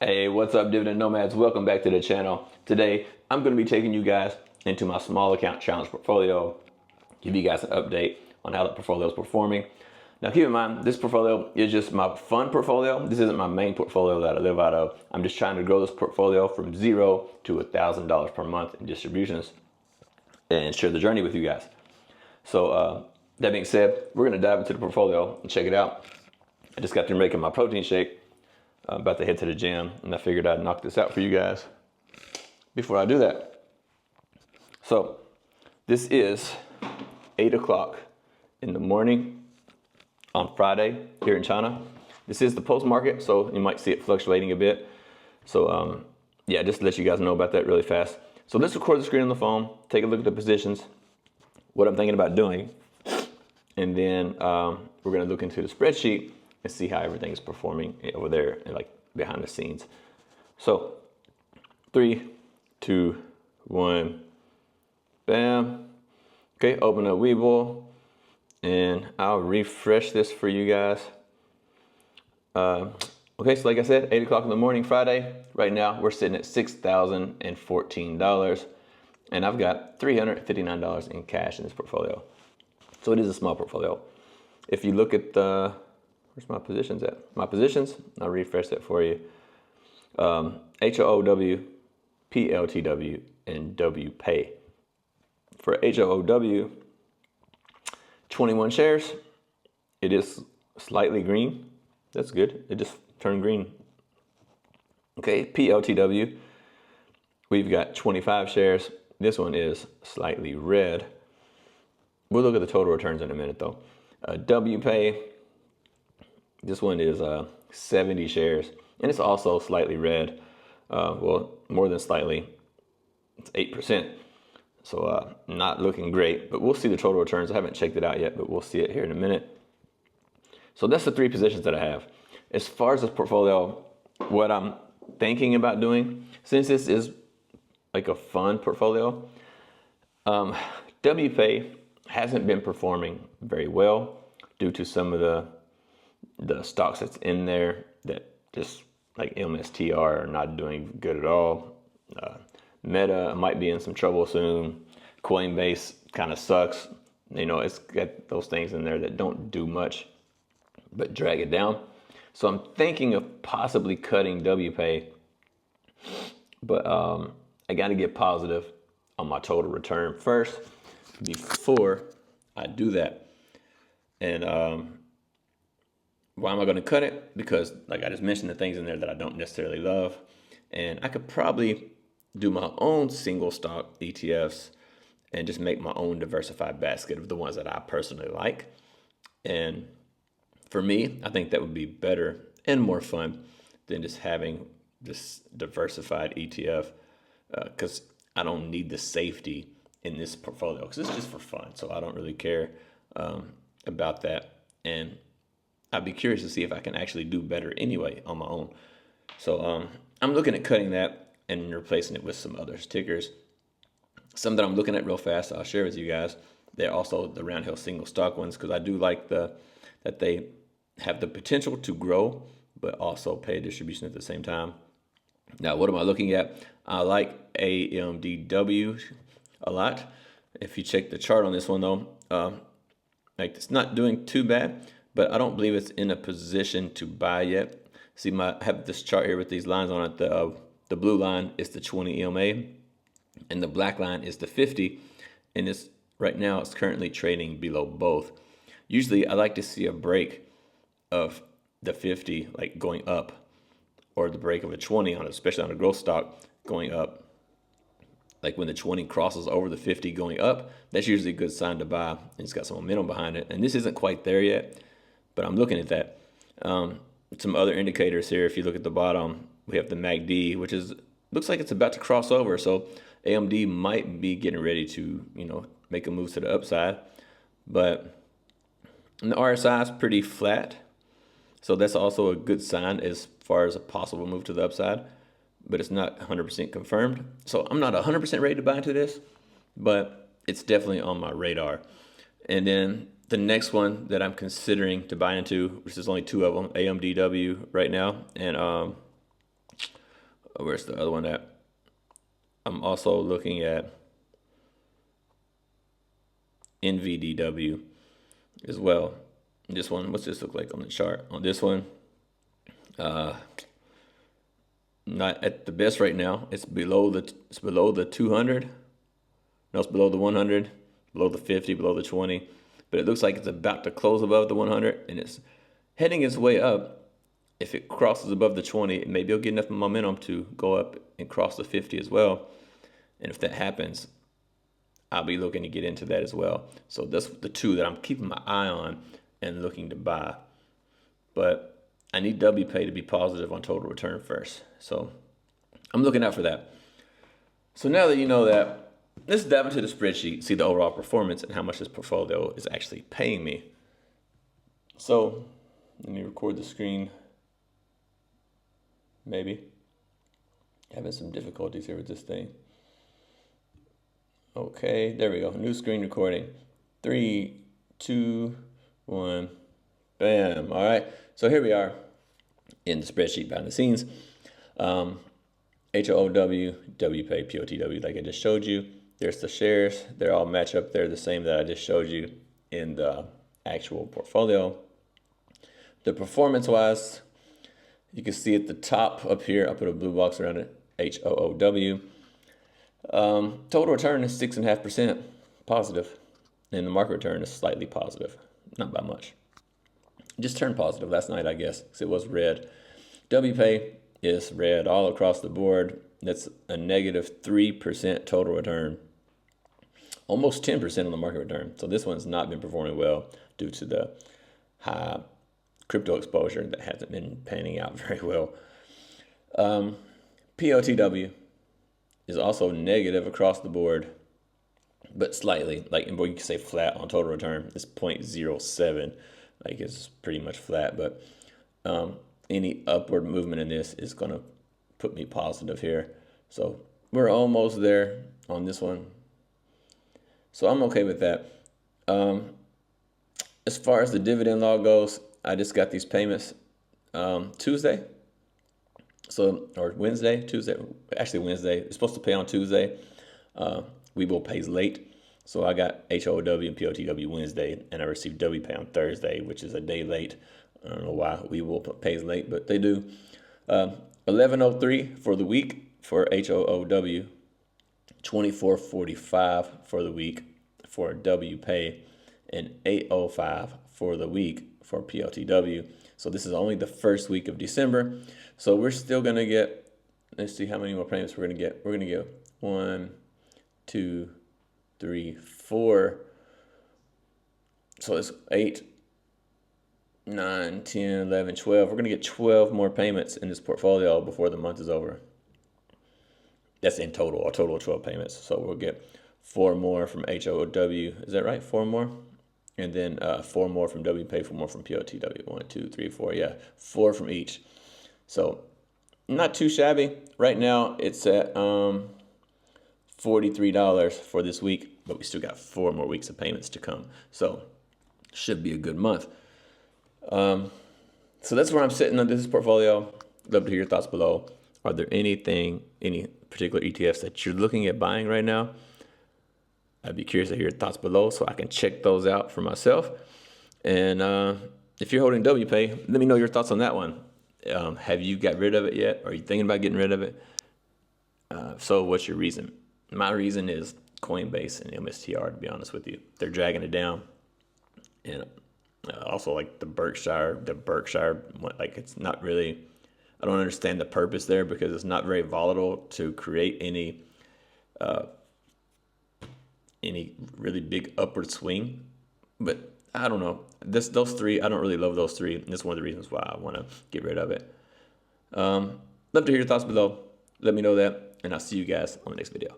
Hey, what's up, Dividend Nomads? Welcome back to the channel. Today, I'm going to be taking you guys into my small account challenge portfolio, give you guys an update on how the portfolio is performing. Now, keep in mind, this portfolio is just my fun portfolio. This isn't my main portfolio that I live out of. I'm just trying to grow this portfolio from $0 to $1,000 per month in distributions and share the journey with you guys. So, that being said, we're going to dive into the portfolio and check it out. I just got through making my protein shake. I'm about to head to the gym, and I figured I'd knock this out for you guys before I do that. So this is 8 o'clock in the morning on Friday here in China. This is the post market, so you might see it fluctuating a bit. So yeah, just to let you guys know about that really fast. So let's record the screen on the phone, take a look at the positions, what I'm thinking about doing, and then we're gonna look into the spreadsheet and see how everything is performing over there and like behind the scenes. So 3, 2, 1, bam. Okay, open up Webull and I'll refresh this for you guys. Okay, so like I said, 8 o'clock in the morning, Friday. Right now we're sitting at $6,014 and I've got $359 in cash in this portfolio. So it is a small portfolio. If you look at the, where's my positions at? My positions, I'll refresh that for you. HOOW, PLTW, and WPay. For HOOW, 21 shares. It is slightly green. That's good. It just turned green. Okay, PLTW, we've got 25 shares. This one is slightly red. We'll look at the total returns in a minute though. WPay, this one is 70 shares, and it's also slightly red. Well, more than slightly, it's 8%. So not looking great, but we'll see the total returns. I haven't checked it out yet, but we'll see it here in a minute. So that's the 3 positions that I have. As far as this portfolio, what I'm thinking about doing, since this is like a fun portfolio, WPay hasn't been performing very well due to some of the stocks that's in there that just like MSTR are not doing good at all. Meta might be in some trouble soon. Coinbase kind of sucks. You know, it's got those things in there that don't do much but drag it down. So I'm thinking of possibly cutting WPay, but I got to get positive on my total return first before I do that. And why am I going to cut it? Because like I just mentioned, the things in there that I don't necessarily love, and I could probably do my own single stock ETFs and just make my own diversified basket of the ones that I personally like. And for me, I think that would be better and more fun than just having this diversified ETF, because I don't need the safety in this portfolio because it's just for fun. So I don't really care about that. And I'd be curious to see if I can actually do better anyway on my own. So I'm looking at cutting that and replacing it with some other tickers. Some that I'm looking at real fast, I'll share with you guys. They're also the Roundhill single stock ones because I do like that they have the potential to grow, but also pay distribution at the same time. Now, what am I looking at? I like AMDW a lot. If you check the chart on this one though, like it's not doing too bad, but I don't believe it's in a position to buy yet. See, I have this chart here with these lines on it. The blue line is the 20 EMA, and the black line is the 50. And it's right now it's currently trading below both. Usually, I like to see a break of the 50, like going up, or the break of a 20 on it, especially on a growth stock going up. Like when the 20 crosses over the 50 going up, that's usually a good sign to buy. And it's got some momentum behind it. And this isn't quite there yet, but I'm looking at that. Some other indicators here. If you look at the bottom, we have the MACD, which looks like it's about to cross over. So AMD might be getting ready to, make a move to the upside. But the RSI is pretty flat. So that's also a good sign as far as a possible move to the upside, but it's not 100% confirmed. So I'm not 100% ready to buy into this, but it's definitely on my radar. And then the next one that I'm considering to buy into, which is only 2 of them, AMDW right now, and Where's the other one at? I'm also looking at NVDW as well. This one, what's this look like on the chart? On this one, not at the best right now. It's below the 200. No, it's below the 100, below the 50, below the 20. But it looks like it's about to close above the 100, and it's heading its way up. If it crosses above the 20, maybe it'll get enough momentum to go up and cross the 50 as well. And if that happens, I'll be looking to get into that as well. So that's the two that I'm keeping my eye on and looking to buy. But I need WPay to be positive on total return first. So I'm looking out for that. So now that you know that, let's dive into the spreadsheet, see the overall performance and how much this portfolio is actually paying me. So let me record the screen. Maybe. Having some difficulties here with this thing. Okay, there we go. New screen recording. 3, 2, 1. Bam. All right. So here we are in the spreadsheet behind the scenes. HOOW, WPay, POTW, like I just showed you. There's the shares. They're all match up. They're the same that I just showed you in the actual portfolio. The performance-wise, you can see at the top up here, I put a blue box around it, HOOW. Total return is 6.5% positive, and the market return is slightly positive, not by much. It just turned positive last night, I guess, because it was red. WPay is red all across the board. That's a negative 3% total return, almost 10% on the market return. So this one's not been performing well due to the high crypto exposure that hasn't been panning out very well. POTW is also negative across the board, but slightly, like, and you can say flat on total return. It's 0.07, like it's pretty much flat, but any upward movement in this is going to put me positive here. So we're almost there on this one. So I'm okay with that. As far as the dividend log goes, I just got these payments Tuesday. So, or Wednesday, Tuesday, actually Wednesday. It's supposed to pay on Tuesday. Webull pays late. So I got HOOW and POTW Wednesday, and I received WPay on Thursday, which is a day late. I don't know why Webull pays late, but they do. 11:03 for the week for HOOW, 24:45 for the week for WPay, and 8:05 for the week for POTW. So this is only the first week of December. So we're still going to get, let's see how many more payments we're going to get. We're going to get 1, 2, 3, 4. So it's 8, 9, 10, 11, 12. We're going to get 12 more payments in this portfolio before the month is over. That's in total, a total of 12 payments. So we'll get 4 more from HOOW. Is that right? 4 more? And then 4 more from WPay, 4 more from POTW. 1, 2, 3, 4. Yeah, 4 from each. So not too shabby. Right now it's at $43 for this week, but we still got 4 more weeks of payments to come. So should be a good month. So that's where I'm sitting on this portfolio. Love to hear your thoughts below. Are there any particular ETFs that you're looking at buying right now? I'd be curious to hear your thoughts below so I can check those out for myself. And if you're holding WPay, let me know your thoughts on that one. Have you got rid of it yet? Are you thinking about getting rid of it? So what's your reason? My reason is Coinbase and MSTR, to be honest with you. They're dragging it down. And also like the Berkshire, like it's not really, I don't understand the purpose there because it's not very volatile to create any really big upward swing. But I don't know. Those three, I don't really love those three. And that's one of the reasons why I want to get rid of it. Love to hear your thoughts below. Let me know that, and I'll see you guys on the next video.